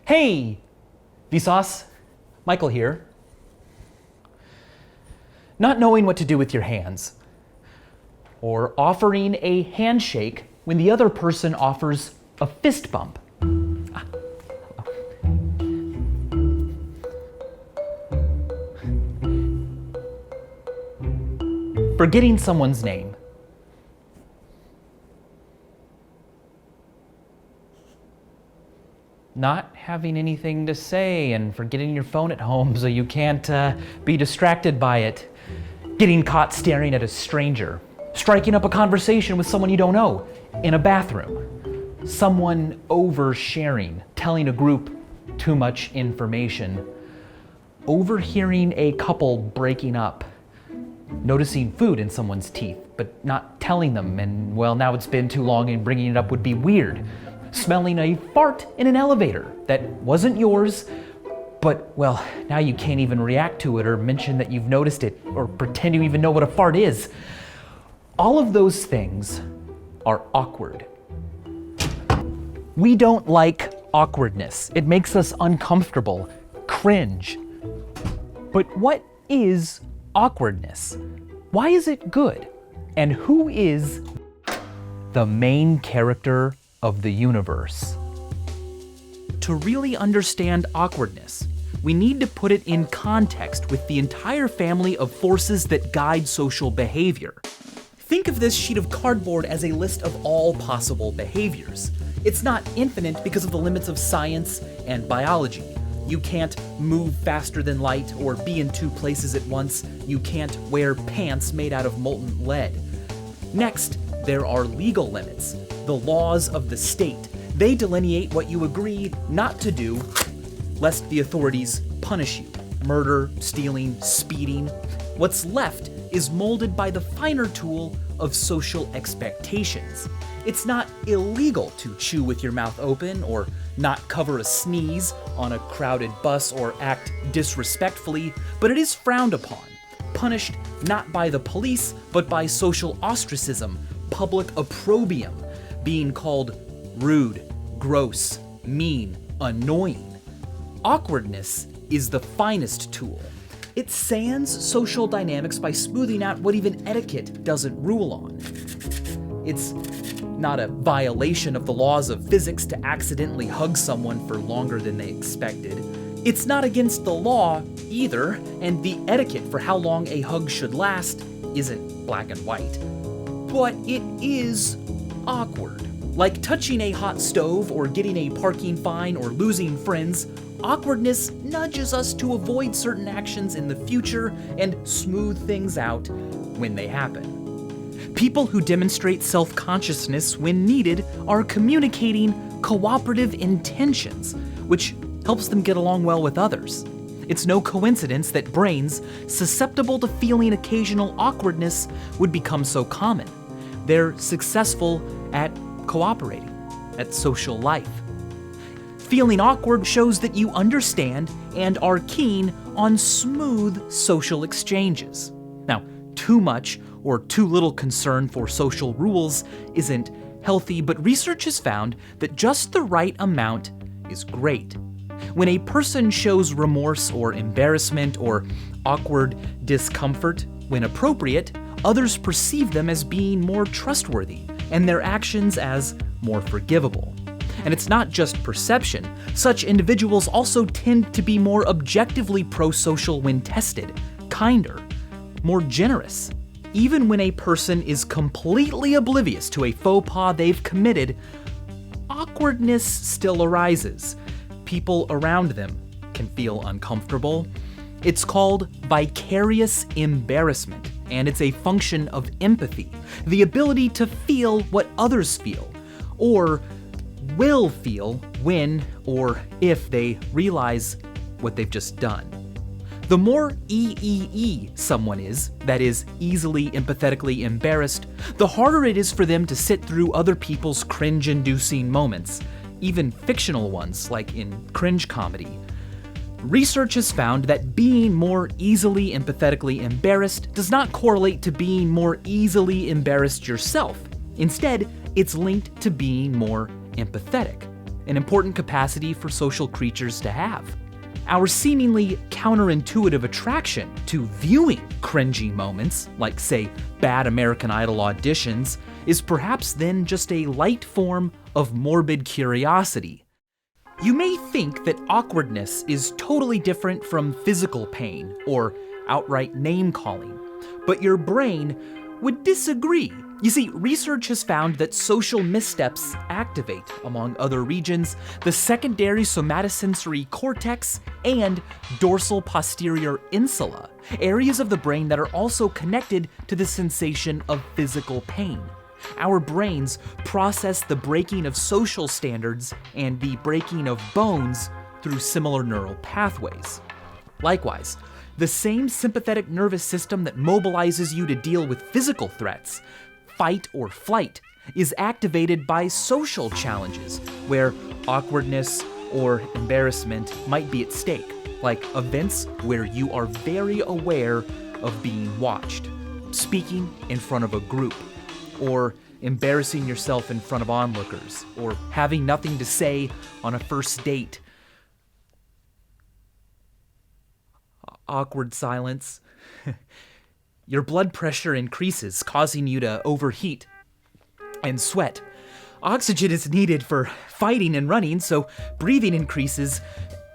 Hey, Vsauce, Michael here. Not knowing what to do with your hands, or offering a handshake when the other person offers a fist bump. Forgetting someone's name. Not having anything to say and forgetting your phone at home so you can't be distracted by it. Getting caught staring at a stranger. Striking up a conversation with someone you don't know in a bathroom. Someone oversharing, telling a group too much information. Overhearing a couple breaking up. Noticing food in someone's teeth, but not telling them, and well, now it's been too long and bringing it up would be weird. Smelling a fart in an elevator that wasn't yours, but well, now you can't even react to it or mention that you've noticed it or pretend you even know what a fart is. All of those things are awkward. We don't like awkwardness. It makes us uncomfortable, cringe. But what is awkwardness? Why is it good? And who is the main character of the universe? To really understand awkwardness, we need to put it in context with the entire family of forces that guide social behavior. Think of this sheet of cardboard as a list of all possible behaviors. It's not infinite because of the limits of science and biology. You can't move faster than light or be in two places at once. You can't wear pants made out of molten lead. Next, there are legal limits, the laws of the state. They delineate what you agree not to do, lest the authorities punish you. Murder, stealing, speeding. What's left is molded by the finer tool of social expectations. It's not illegal to chew with your mouth open or not cover a sneeze on a crowded bus or act disrespectfully, but it is frowned upon, punished not by the police, but by social ostracism, public opprobrium, being called rude, gross, mean, annoying. Awkwardness is the finest tool. It sands social dynamics by smoothing out what even etiquette doesn't rule on. It's not a violation of the laws of physics to accidentally hug someone for longer than they expected. It's not against the law either, and the etiquette for how long a hug should last isn't black and white. But it is awkward. Like touching a hot stove or getting a parking fine or losing friends, awkwardness nudges us to avoid certain actions in the future and smooth things out when they happen. People who demonstrate self-consciousness when needed are communicating cooperative intentions, which helps them get along well with others. It's no coincidence that brains susceptible to feeling occasional awkwardness would become so common. They're successful at cooperating, at social life. Feeling awkward shows that you understand and are keen on smooth social exchanges. Now, too much or too little concern for social rules isn't healthy, but research has found that just the right amount is great. When a person shows remorse or embarrassment or awkward discomfort when appropriate, others perceive them as being more trustworthy and their actions as more forgivable. And it's not just perception. Such individuals also tend to be more objectively pro-social when tested, kinder, more generous. Even when a person is completely oblivious to a faux pas they've committed, awkwardness still arises. People around them can feel uncomfortable. It's called vicarious embarrassment, and it's a function of empathy, the ability to feel what others feel, or will feel when or if they realize what they've just done. The more EEE someone is, that is, easily empathetically embarrassed, the harder it is for them to sit through other people's cringe-inducing moments, even fictional ones like in cringe comedy. Research has found that being more easily empathetically embarrassed does not correlate to being more easily embarrassed yourself. Instead, it's linked to being more empathetic. an important capacity for social creatures to have. Our seemingly counterintuitive attraction to viewing cringy moments, like say bad American Idol auditions, is perhaps then just a light form of morbid curiosity. You may think that awkwardness is totally different from physical pain or outright name-calling, but your brain would disagree. You see, research has found that social missteps activate, among other regions, the secondary somatosensory cortex and dorsal posterior insula, areas of the brain that are also connected to the sensation of physical pain. Our brains process the breaking of social standards and the breaking of bones through similar neural pathways. Likewise, the same sympathetic nervous system that mobilizes you to deal with physical threats, fight or flight, is activated by social challenges, where awkwardness or embarrassment might be at stake, like events where you are very aware of being watched, speaking in front of a group, or embarrassing yourself in front of onlookers, or having nothing to say on a first date. Awkward silence. Your blood pressure increases, causing you to overheat and sweat. Oxygen is needed for fighting and running, so breathing increases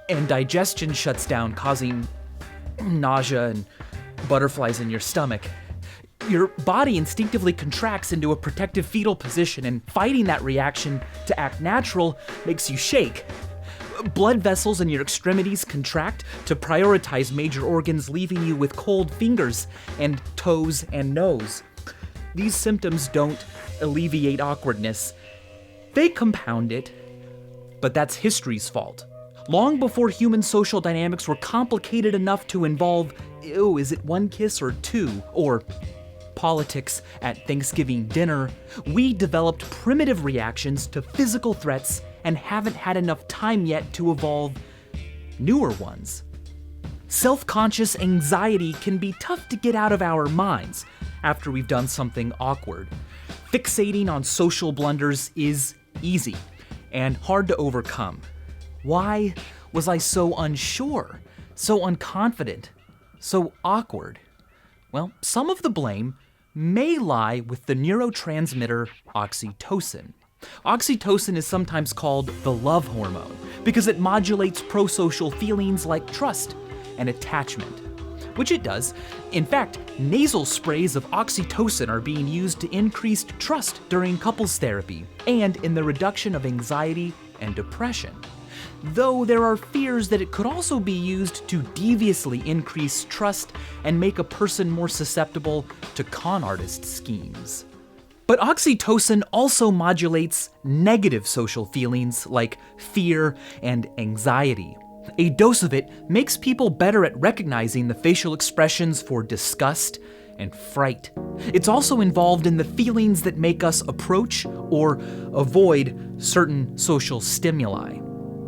and digestion shuts down, causing nausea and butterflies in your stomach. Your body instinctively contracts into a protective fetal position, and fighting that reaction to act natural makes you shake. Blood vessels in your extremities contract to prioritize major organs, leaving you with cold fingers and toes and nose. These symptoms don't alleviate awkwardness. They compound it, but that's history's fault. Long before human social dynamics were complicated enough to involve, is it one kiss or two, or politics at Thanksgiving dinner, we developed primitive reactions to physical threats and haven't had enough time yet to evolve newer ones. Self-conscious anxiety can be tough to get out of our minds after we've done something awkward. Fixating on social blunders is easy and hard to overcome. Why was I so unsure, so unconfident, so awkward? Well, some of the blame may lie with the neurotransmitter oxytocin. Oxytocin is sometimes called the love hormone because it modulates pro-social feelings like trust and attachment, which it does. In fact, nasal sprays of oxytocin are being used to increase trust during couples therapy and in the reduction of anxiety and depression. Though there are fears that it could also be used to deviously increase trust and make a person more susceptible to con artist schemes. But oxytocin also modulates negative social feelings like fear and anxiety. A dose of it makes people better at recognizing the facial expressions for disgust and fright. It's also involved in the feelings that make us approach or avoid certain social stimuli.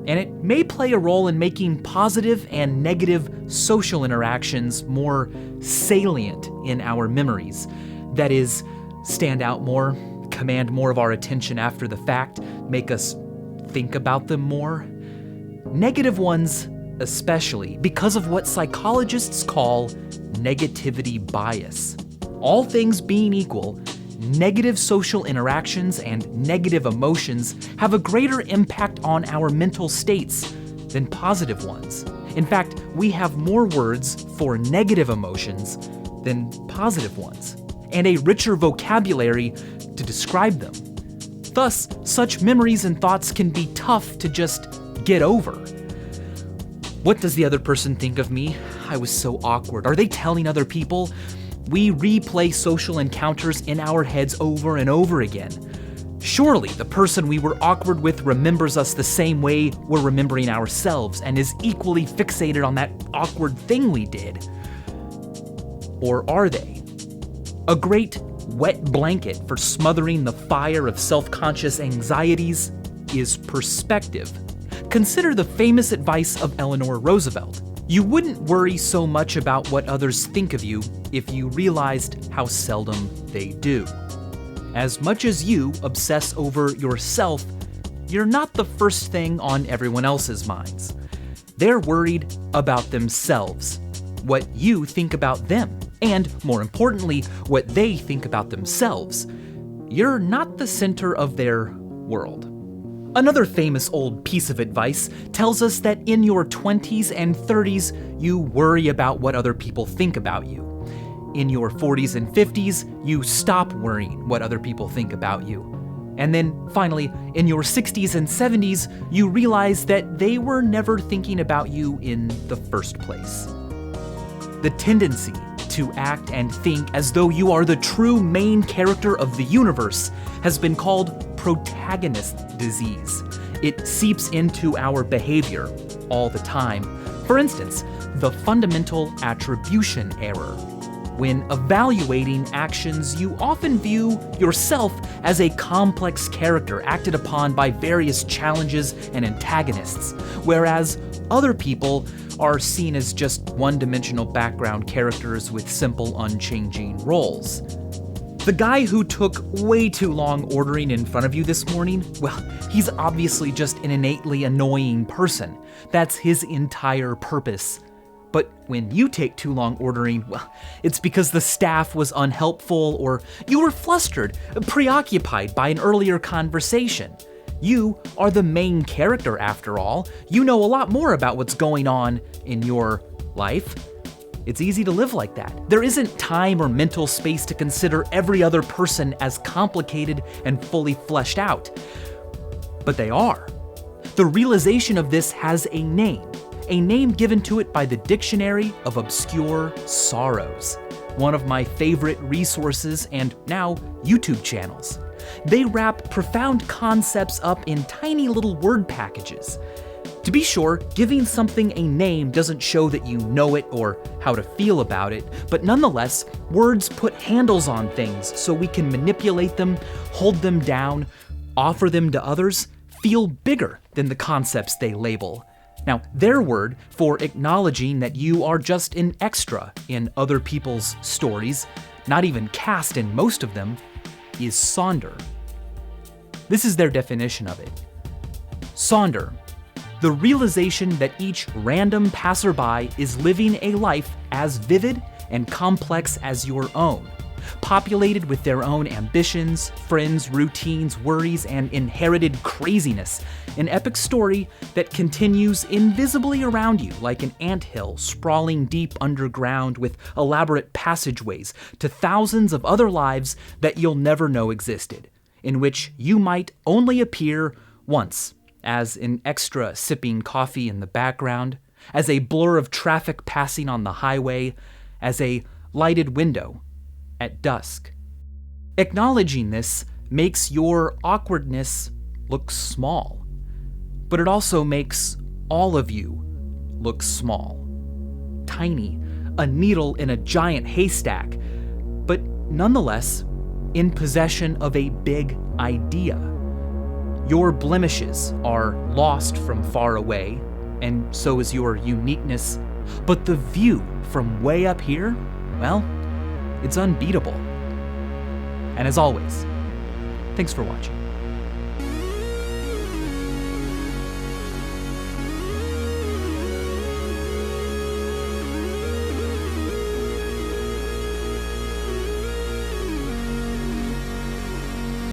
And it may play a role in making positive and negative social interactions more salient in our memories. That is, stand out more, command more of our attention after the fact, make us think about them more. Negative ones especially, because of what psychologists call negativity bias. All things being equal, negative social interactions and negative emotions have a greater impact on our mental states than positive ones. In fact, we have more words for negative emotions than positive ones, and a richer vocabulary to describe them. Thus, such memories and thoughts can be tough to just get over. What does the other person think of me? I was so awkward. Are they telling other people? We replay social encounters in our heads over and over again. Surely the person we were awkward with remembers us the same way we're remembering ourselves and is equally fixated on that awkward thing we did. Or are they? A great wet blanket for smothering the fire of self-conscious anxieties is perspective. Consider the famous advice of Eleanor Roosevelt. You wouldn't worry so much about what others think of you if you realized how seldom they do. As much as you obsess over yourself, you're not the first thing on everyone else's minds. They're worried about themselves, what you think about them, and more importantly, what they think about themselves. You're not the center of their world. Another famous old piece of advice tells us that in your 20s and 30s, you worry about what other people think about you. In your 40s and 50s, you stop worrying what other people think about you. And then finally, in your 60s and 70s, you realize that they were never thinking about you in the first place. The tendency to act and think as though you are the true main character of the universe has been called protagonist disease. It seeps into our behavior all the time. For instance, the fundamental attribution error. When evaluating actions, you often view yourself as a complex character acted upon by various challenges and antagonists, whereas other people are seen as just one-dimensional background characters with simple, unchanging roles. The guy who took way too long ordering in front of you this morning, well, he's obviously just an innately annoying person. That's his entire purpose. But when you take too long ordering, well, it's because the staff was unhelpful or you were flustered, preoccupied by an earlier conversation. You are the main character after all. You know a lot more about what's going on in your life. It's easy to live like that. There isn't time or mental space to consider every other person as complicated and fully fleshed out. But they are. The realization of this has a name given to it by the Dictionary of Obscure Sorrows, one of my favorite resources and now YouTube channels. They wrap profound concepts up in tiny little word packages. To be sure, giving something a name doesn't show that you know it or how to feel about it, but nonetheless, words put handles on things so we can manipulate them, hold them down, offer them to others, feel bigger than the concepts they label. Now, their word for acknowledging that you are just an extra in other people's stories, not even cast in most of them, is sonder. This is their definition of it. Sonder, the realization that each random passerby is living a life as vivid and complex as your own, populated with their own ambitions, friends, routines, worries, and inherited craziness. An epic story that continues invisibly around you like an anthill sprawling deep underground with elaborate passageways to thousands of other lives that you'll never know existed, in which you might only appear once as an extra sipping coffee in the background, as a blur of traffic passing on the highway, as a lighted window at dusk. Acknowledging this makes your awkwardness look small, but it also makes all of you look small, tiny, a needle in a giant haystack, but nonetheless in possession of a big idea. Your blemishes are lost from far away, and so is your uniqueness, but the view from way up here, well, it's unbeatable. And as always, thanks for watching.